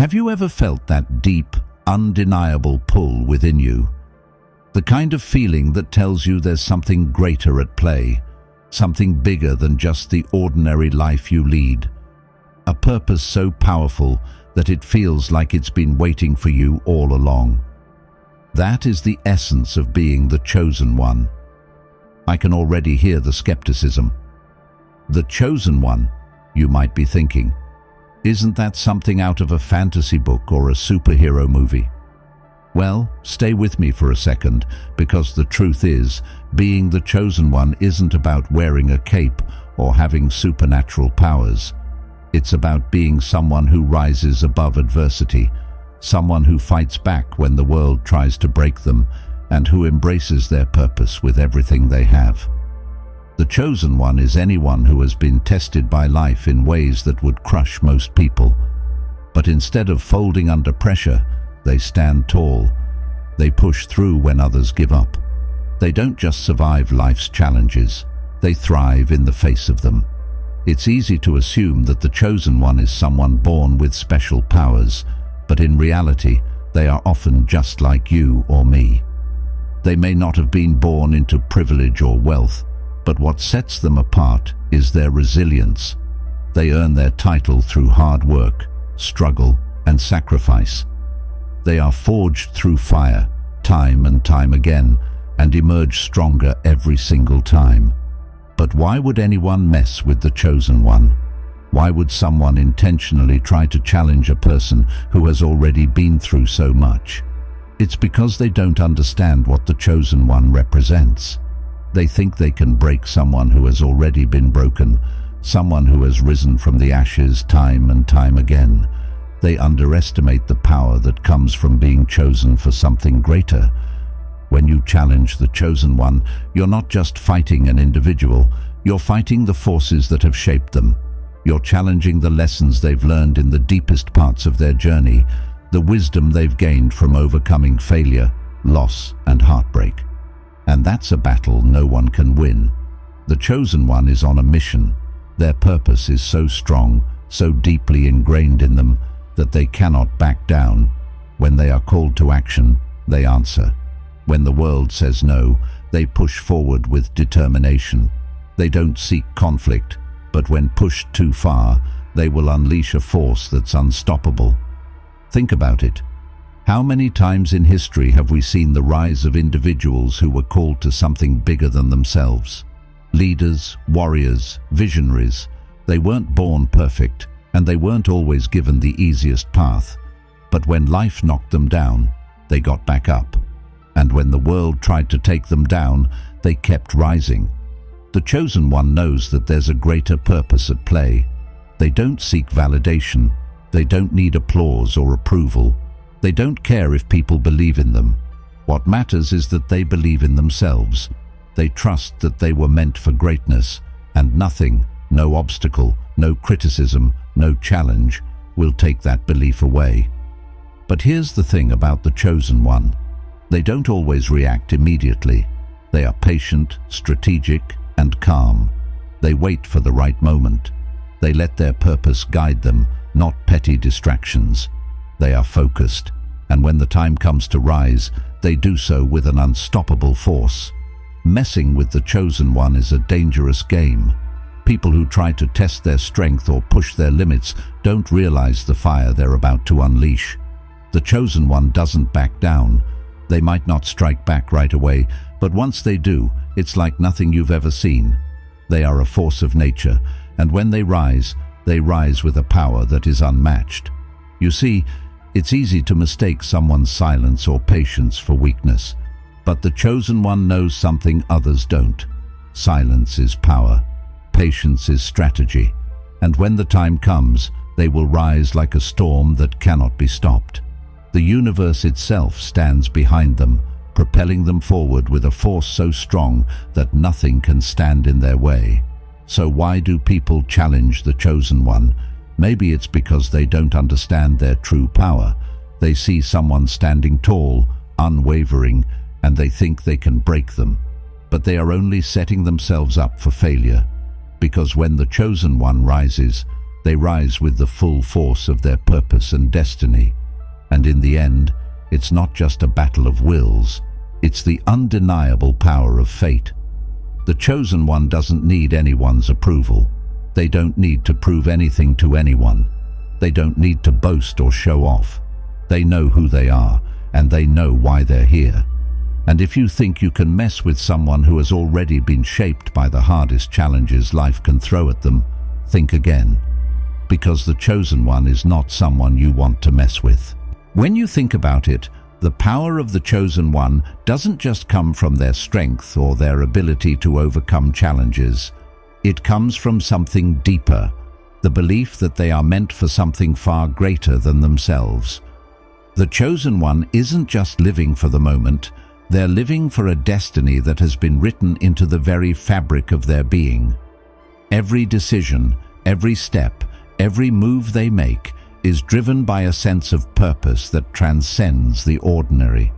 Have you ever felt that deep, undeniable pull within you? The kind of feeling that tells you there's something greater at play, something bigger than just the ordinary life you lead. A purpose so powerful that it feels like it's been waiting for you all along. That is the essence of being the chosen one. I can already hear the skepticism. The chosen one, you might be thinking. Isn't that something out of a fantasy book or a superhero movie? Well, stay with me for a second, because the truth is, being the chosen one isn't about wearing a cape or having supernatural powers. It's about being someone who rises above adversity, someone who fights back when the world tries to break them, and who embraces their purpose with everything they have. The chosen one is anyone who has been tested by life in ways that would crush most people. But instead of folding under pressure, they stand tall. They push through when others give up. They don't just survive life's challenges, they thrive in the face of them. It's easy to assume that the chosen one is someone born with special powers, but in reality, they are often just like you or me. They may not have been born into privilege or wealth, but what sets them apart is their resilience. They earn their title through hard work, struggle, and sacrifice. They are forged through fire, time and time again, and emerge stronger every single time. But why would anyone mess with the chosen one? Why would someone intentionally try to challenge a person who has already been through so much? It's because they don't understand what the chosen one represents. They think they can break someone who has already been broken, someone who has risen from the ashes time and time again. They underestimate the power that comes from being chosen for something greater. When you challenge the chosen one, you're not just fighting an individual, you're fighting the forces that have shaped them. You're challenging the lessons they've learned in the deepest parts of their journey, the wisdom they've gained from overcoming failure, loss, and heartbreak. And that's a battle no one can win. The chosen one is on a mission. Their purpose is so strong, so deeply ingrained in them, that they cannot back down. When they are called to action, they answer. When the world says no, they push forward with determination. They don't seek conflict, but when pushed too far, they will unleash a force that's unstoppable. Think about it. How many times in history have we seen the rise of individuals who were called to something bigger than themselves? Leaders, warriors, visionaries. They weren't born perfect, and they weren't always given the easiest path. But when life knocked them down, they got back up. And when the world tried to take them down, they kept rising. The chosen one knows that there's a greater purpose at play. They don't seek validation. They don't need applause or approval. They don't care if people believe in them. What matters is that they believe in themselves. They trust that they were meant for greatness, and nothing, no obstacle, no criticism, no challenge will take that belief away. But here's the thing about the chosen one. They don't always react immediately. They are patient, strategic, and calm. They wait for the right moment. They let their purpose guide them, not petty distractions. They are focused, and when the time comes to rise, they do so with an unstoppable force. Messing with the chosen one is a dangerous game. People who try to test their strength or push their limits don't realize the fire they're about to unleash. The chosen one doesn't back down. They might not strike back right away, but once they do, it's like nothing you've ever seen. They are a force of nature, and when they rise with a power that is unmatched. You see, it's easy to mistake someone's silence or patience for weakness, but the chosen one knows something others don't. Silence is power, patience is strategy, and when the time comes, they will rise like a storm that cannot be stopped. The universe itself stands behind them, propelling them forward with a force so strong that nothing can stand in their way. So why do people challenge the chosen one? Maybe it's because they don't understand their true power. They see someone standing tall, unwavering, and they think they can break them. But they are only setting themselves up for failure. Because when the chosen one rises, They rise with the full force of their purpose and destiny. And in the end, it's not just a battle of wills, it's the undeniable power of fate. The chosen one doesn't need anyone's approval. They don't need to prove anything to anyone. They don't need to boast or show off. They know who they are, and they know why they're here. And if you think you can mess with someone who has already been shaped by the hardest challenges life can throw at them, think again. Because the chosen one is not someone you want to mess with. When you think about it, the power of the chosen one doesn't just come from their strength or their ability to overcome challenges. It comes from something deeper, the belief that they are meant for something far greater than themselves. The chosen one isn't just living for the moment, they're living for a destiny that has been written into the very fabric of their being. Every decision, every step, every move they make is driven by a sense of purpose that transcends the ordinary.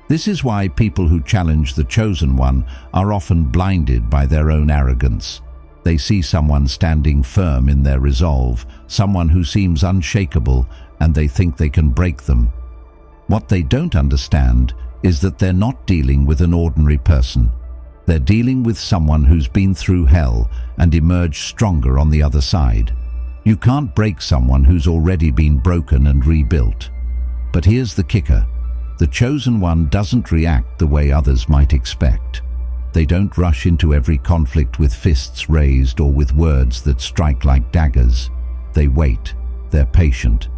This is why people who challenge the chosen one are often blinded by their own arrogance. They see someone standing firm in their resolve, someone who seems unshakable, and they think they can break them. What they don't understand is that they're not dealing with an ordinary person. They're dealing with someone who's been through hell and emerged stronger on the other side. You can't break someone who's already been broken and rebuilt. But here's the kicker. The chosen one doesn't react the way others might expect. They don't rush into every conflict with fists raised or with words that strike like daggers. They wait. They're patient.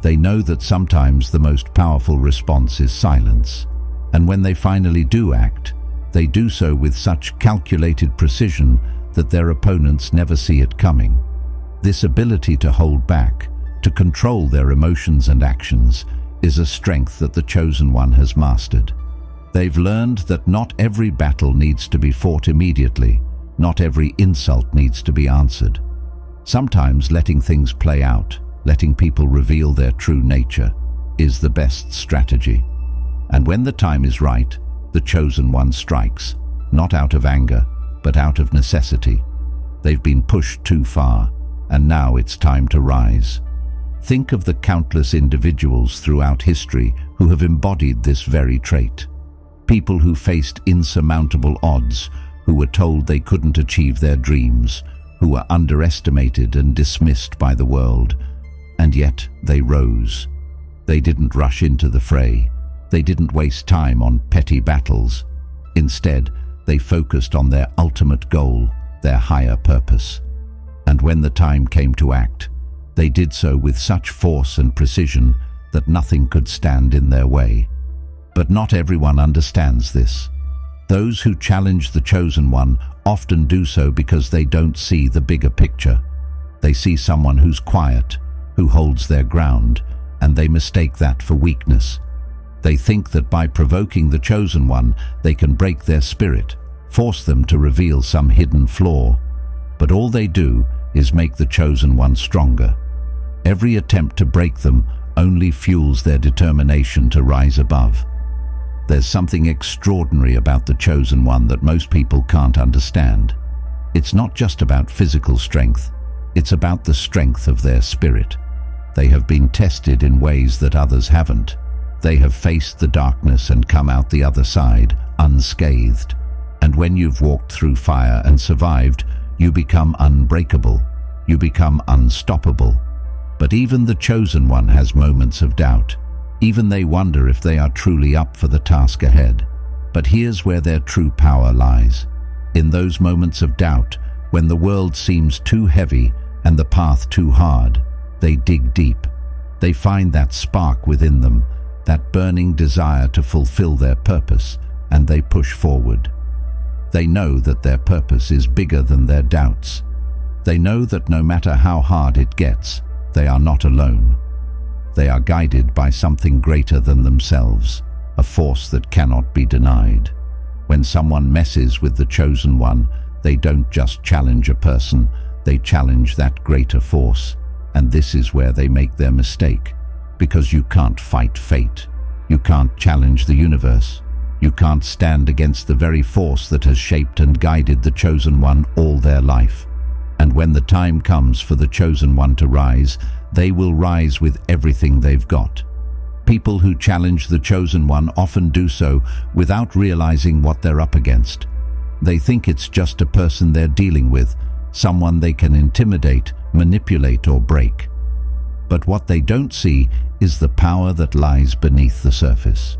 They know that sometimes the most powerful response is silence. And when they finally do act, they do so with such calculated precision that their opponents never see it coming. This ability to hold back, to control their emotions and actions, is a strength that the chosen one has mastered. They've learned that not every battle needs to be fought immediately, not every insult needs to be answered. Sometimes letting things play out, letting people reveal their true nature, is the best strategy. And when the time is right, the chosen one strikes, not out of anger, but out of necessity. They've been pushed too far, and now it's time to rise. Think of the countless individuals throughout history who have embodied this very trait. People who faced insurmountable odds, who were told they couldn't achieve their dreams, who were underestimated and dismissed by the world. And yet they rose. They didn't rush into the fray. They didn't waste time on petty battles. Instead, they focused on their ultimate goal, their higher purpose. And when the time came to act, they did so with such force and precision that nothing could stand in their way. But not everyone understands this. Those who challenge the chosen one often do so because they don't see the bigger picture. They see someone who's quiet, who holds their ground, and they mistake that for weakness. They think that by provoking the chosen one, they can break their spirit, force them to reveal some hidden flaw. But all they do is make the chosen one stronger. Every attempt to break them only fuels their determination to rise above. There's something extraordinary about the chosen one that most people can't understand. It's not just about physical strength, it's about the strength of their spirit. They have been tested in ways that others haven't. They have faced the darkness and come out the other side, unscathed. And when you've walked through fire and survived, you become unbreakable. You become unstoppable. But even the chosen one has moments of doubt. Even they wonder if they are truly up for the task ahead. But here's where their true power lies. In those moments of doubt, when the world seems too heavy and the path too hard, they dig deep. They find that spark within them, that burning desire to fulfill their purpose, and they push forward. They know that their purpose is bigger than their doubts. They know that no matter how hard it gets, they are not alone. They are guided by something greater than themselves, a force that cannot be denied. When someone messes with the chosen one, they don't just challenge a person, they challenge that greater force. And this is where they make their mistake. Because you can't fight fate. You can't challenge the universe. You can't stand against the very force that has shaped and guided the chosen one all their life. And when the time comes for the chosen one to rise, they will rise with everything they've got. People who challenge the chosen one often do so without realizing what they're up against. They think it's just a person they're dealing with, someone they can intimidate, manipulate, or break. But what they don't see is the power that lies beneath the surface.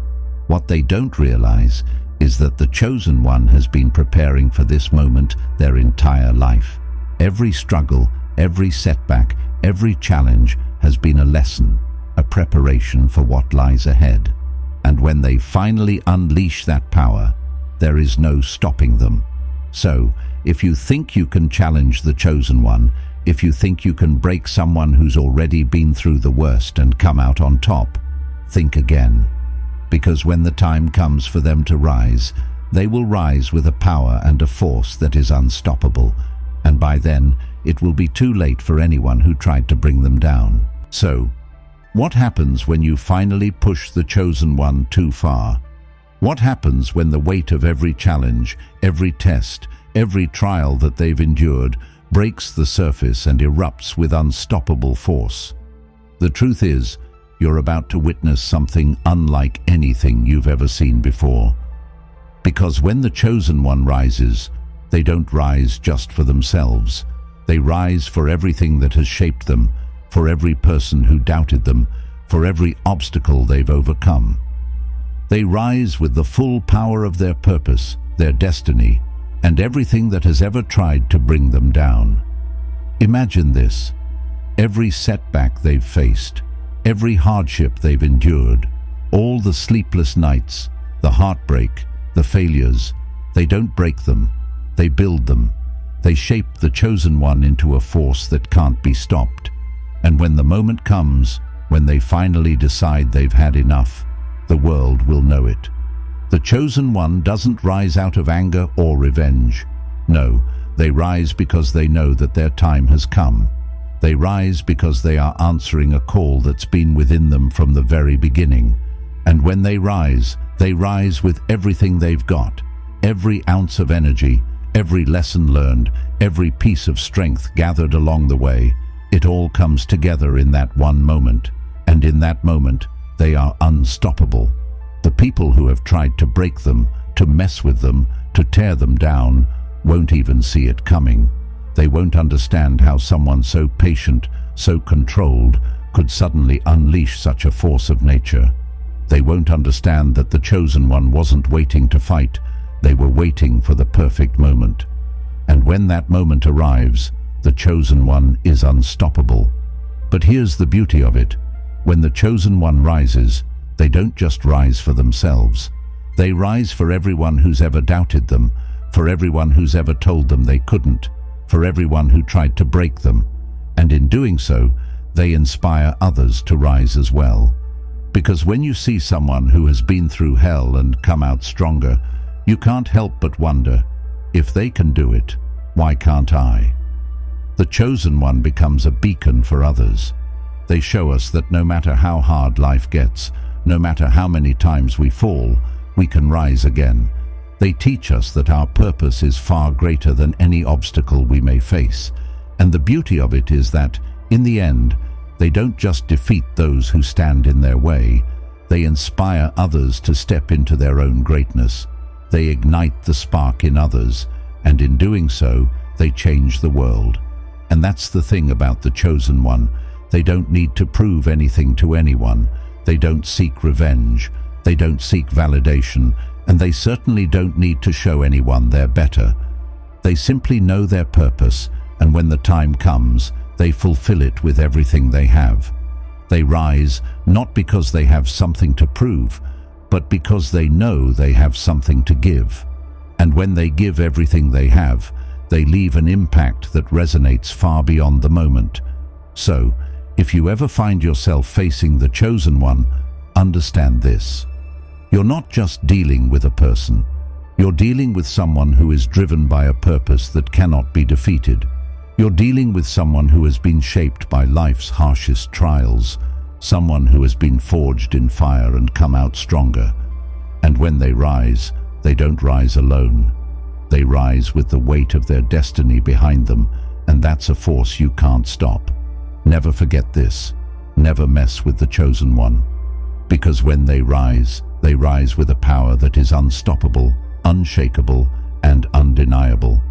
What they don't realize is that the chosen one has been preparing for this moment their entire life. Every struggle, every setback, every challenge has been a lesson, a preparation for what lies ahead. And when they finally unleash that power, there is no stopping them. So, if you think you can challenge the chosen one, if you think you can break someone who's already been through the worst and come out on top, think again. Because when the time comes for them to rise, they will rise with a power and a force that is unstoppable. And by then, it will be too late for anyone who tried to bring them down. So, what happens when you finally push the chosen one too far? What happens when the weight of every challenge, every test, every trial that they've endured breaks the surface and erupts with unstoppable force? The truth is, you're about to witness something unlike anything you've ever seen before. Because when the chosen one rises, they don't rise just for themselves. They rise for everything that has shaped them, for every person who doubted them, for every obstacle they've overcome. They rise with the full power of their purpose, their destiny, and everything that has ever tried to bring them down. Imagine this: every setback they've faced, every hardship they've endured, all the sleepless nights, the heartbreak, the failures, they don't break them, they build them. They shape the chosen one into a force that can't be stopped. And when the moment comes, when they finally decide they've had enough, the world will know it. The chosen one doesn't rise out of anger or revenge. No, they rise because they know that their time has come. They rise because they are answering a call that's been within them from the very beginning. And when they rise with everything they've got, every ounce of energy, every lesson learned, every piece of strength gathered along the way. It all comes together in that one moment. And in that moment, they are unstoppable. The people who have tried to break them, to mess with them, to tear them down, won't even see it coming. They won't understand how someone so patient, so controlled, could suddenly unleash such a force of nature. They won't understand that the chosen one wasn't waiting to fight. They were waiting for the perfect moment. And when that moment arrives, the chosen one is unstoppable. But here's the beauty of it. When the chosen one rises, they don't just rise for themselves. They rise for everyone who's ever doubted them, for everyone who's ever told them they couldn't, for everyone who tried to break them. And in doing so, they inspire others to rise as well. Because when you see someone who has been through hell and come out stronger, you can't help but wonder, if they can do it, why can't I? The chosen one becomes a beacon for others. They show us that no matter how hard life gets, no matter how many times we fall, we can rise again. They teach us that our purpose is far greater than any obstacle we may face. And the beauty of it is that, in the end, they don't just defeat those who stand in their way. They inspire others to step into their own greatness. They ignite the spark in others, and in doing so, they change the world. And that's the thing about the chosen one. They don't need to prove anything to anyone. They don't seek revenge. They don't seek validation. And they certainly don't need to show anyone they're better. They simply know their purpose, and when the time comes, they fulfill it with everything they have. They rise not because they have something to prove, but because they know they have something to give. And when they give everything they have, they leave an impact that resonates far beyond the moment. So, if you ever find yourself facing the chosen one, understand this. You're not just dealing with a person. You're dealing with someone who is driven by a purpose that cannot be defeated. You're dealing with someone who has been shaped by life's harshest trials, someone who has been forged in fire and come out stronger. And when they rise, they don't rise alone. They rise with the weight of their destiny behind them, and that's a force you can't stop. Never forget this. Never mess with the chosen one. Because when they rise with a power that is unstoppable, unshakable, and undeniable.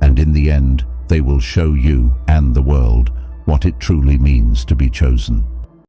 And in the end, they will show you and the world what it truly means to be chosen.